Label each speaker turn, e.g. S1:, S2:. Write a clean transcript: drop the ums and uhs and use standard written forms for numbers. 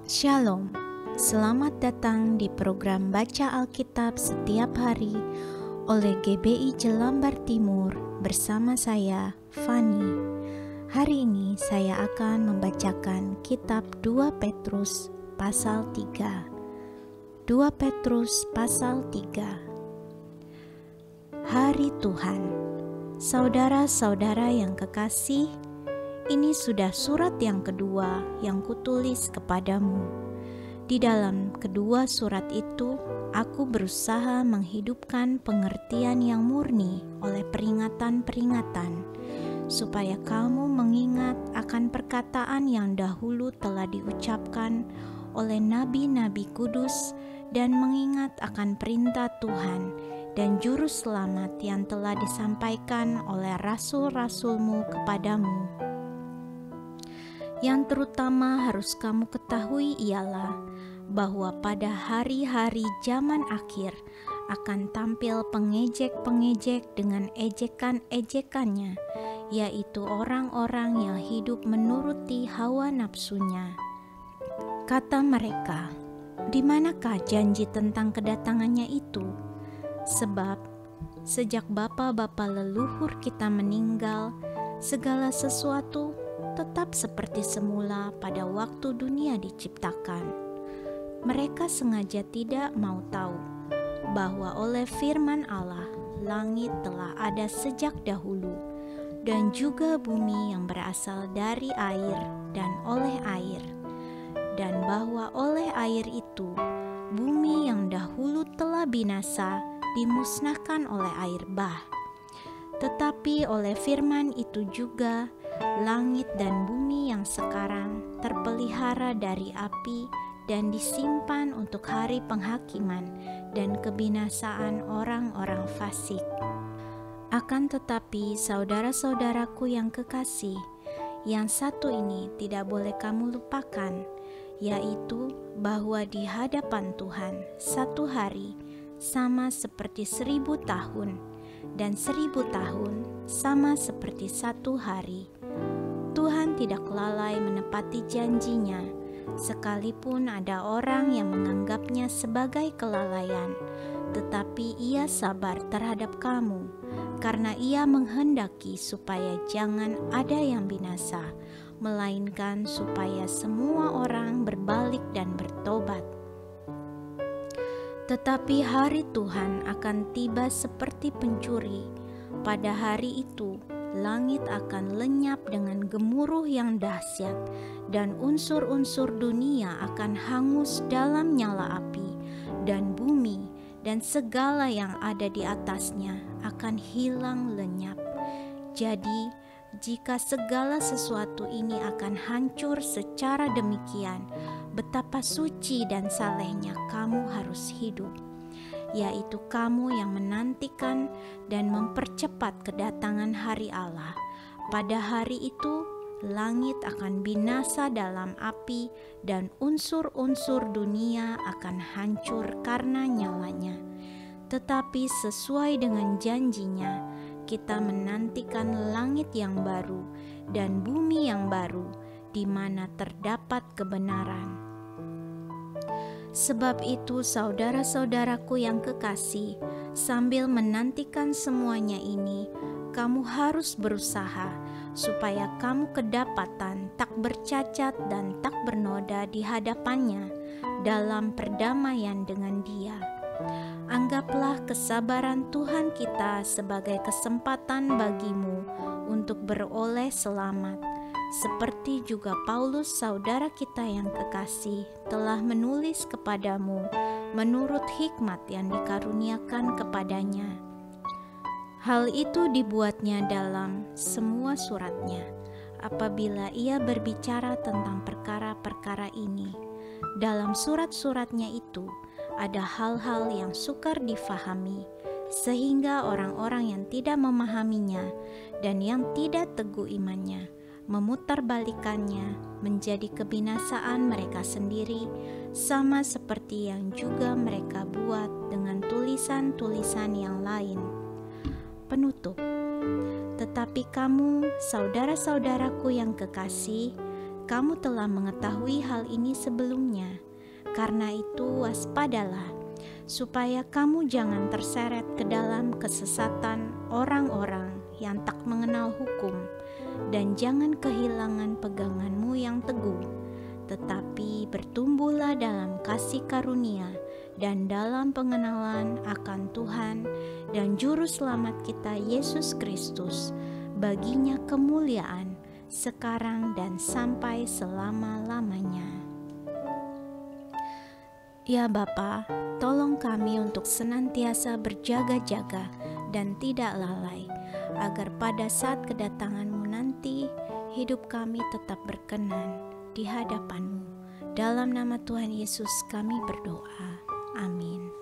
S1: Shalom, selamat datang di program Baca Alkitab Setiap Hari oleh GBI Jelambar Timur bersama saya, Fani. Hari ini saya akan membacakan kitab 2 Petrus pasal 3. 2 Petrus pasal 3. Hari Tuhan. Saudara-saudara yang kekasih, ini sudah surat yang kedua yang kutulis kepadamu. Di dalam kedua surat itu, aku berusaha menghidupkan pengertian yang murni oleh peringatan-peringatan, supaya kamu mengingat akan perkataan yang dahulu telah diucapkan oleh nabi-nabi kudus dan mengingat akan perintah Tuhan dan juru selamat yang telah disampaikan oleh rasul-rasulmu kepadamu. Yang terutama harus kamu ketahui ialah bahwa pada hari-hari zaman akhir akan tampil pengejek-pengejek dengan ejekan-ejekannya, yaitu orang-orang yang hidup menuruti hawa nafsunya. Kata mereka, "Di manakah janji tentang kedatangannya itu? Sebab sejak bapa-bapa leluhur kita meninggal, segala sesuatu tetap seperti semula pada waktu dunia diciptakan." Mereka sengaja tidak mau tahu bahwa oleh firman Allah langit telah ada sejak dahulu, dan juga bumi yang berasal dari air dan oleh air, dan bahwa oleh air itu bumi yang dahulu telah binasa dimusnahkan oleh air bah. Tetapi oleh firman itu juga langit dan bumi yang sekarang terpelihara dari api dan disimpan untuk hari penghakiman dan kebinasaan orang-orang fasik. Akan tetapi saudara-saudaraku yang kekasih, yang satu ini tidak boleh kamu lupakan, yaitu bahwa di hadapan Tuhan satu hari sama seperti 1000 tahun, dan 1000 tahun sama seperti satu hari. Tuhan tidak lalai menepati janjinya, sekalipun ada orang yang menganggapnya sebagai kelalaian, tetapi Ia sabar terhadap kamu, karena Ia menghendaki supaya jangan ada yang binasa, melainkan supaya semua orang berbalik dan bertobat. Tetapi hari Tuhan akan tiba seperti pencuri. Pada hari itu, langit akan lenyap dengan gemuruh yang dahsyat, dan unsur-unsur dunia akan hangus dalam nyala api, dan bumi dan segala yang ada di atasnya akan hilang lenyap. Jadi, jika segala sesuatu ini akan hancur secara demikian, betapa suci dan salehnya kamu harus hidup, yaitu kamu yang menantikan dan mempercepat kedatangan hari Allah. Pada hari itu, langit akan binasa dalam api dan unsur-unsur dunia akan hancur karena nyalanya. Tetapi sesuai dengan janjinya, kita menantikan langit yang baru dan bumi yang baru, di mana terdapat kebenaran. Sebab itu saudara-saudaraku yang kekasih, sambil menantikan semuanya ini, kamu harus berusaha supaya kamu kedapatan tak bercacat dan tak bernoda di hadapannya dalam perdamaian dengan Dia. Anggaplah kesabaran Tuhan kita sebagai kesempatan bagimu untuk beroleh selamat, seperti juga Paulus saudara kita yang kekasih telah menulis kepadamu menurut hikmat yang dikaruniakan kepadanya. Hal itu dibuatnya dalam semua suratnya, apabila ia berbicara tentang perkara-perkara ini. Dalam surat-suratnya itu ada hal-hal yang sukar difahami, sehingga orang-orang yang tidak memahaminya dan yang tidak teguh imannya memutarbalikannya menjadi kebinasaan mereka sendiri, sama seperti yang juga mereka buat dengan tulisan-tulisan yang lain. Penutup. Tetapi kamu, saudara-saudaraku yang kekasih, kamu telah mengetahui hal ini sebelumnya. Karena itu waspadalah, supaya kamu jangan terseret ke dalam kesesatan orang-orang yang tak mengenal hukum, dan jangan kehilangan peganganmu yang teguh, tetapi bertumbuhlah dalam kasih karunia dan dalam pengenalan akan Tuhan dan Juru Selamat kita Yesus Kristus. Baginya kemuliaan sekarang dan sampai selama-lamanya. Ya Bapa, tolong kami untuk senantiasa berjaga-jaga dan tidak lalai, agar pada saat kedatangan-Mu nanti, hidup kami tetap berkenan di hadapan-Mu. Dalam nama Tuhan Yesus kami berdoa. Amin.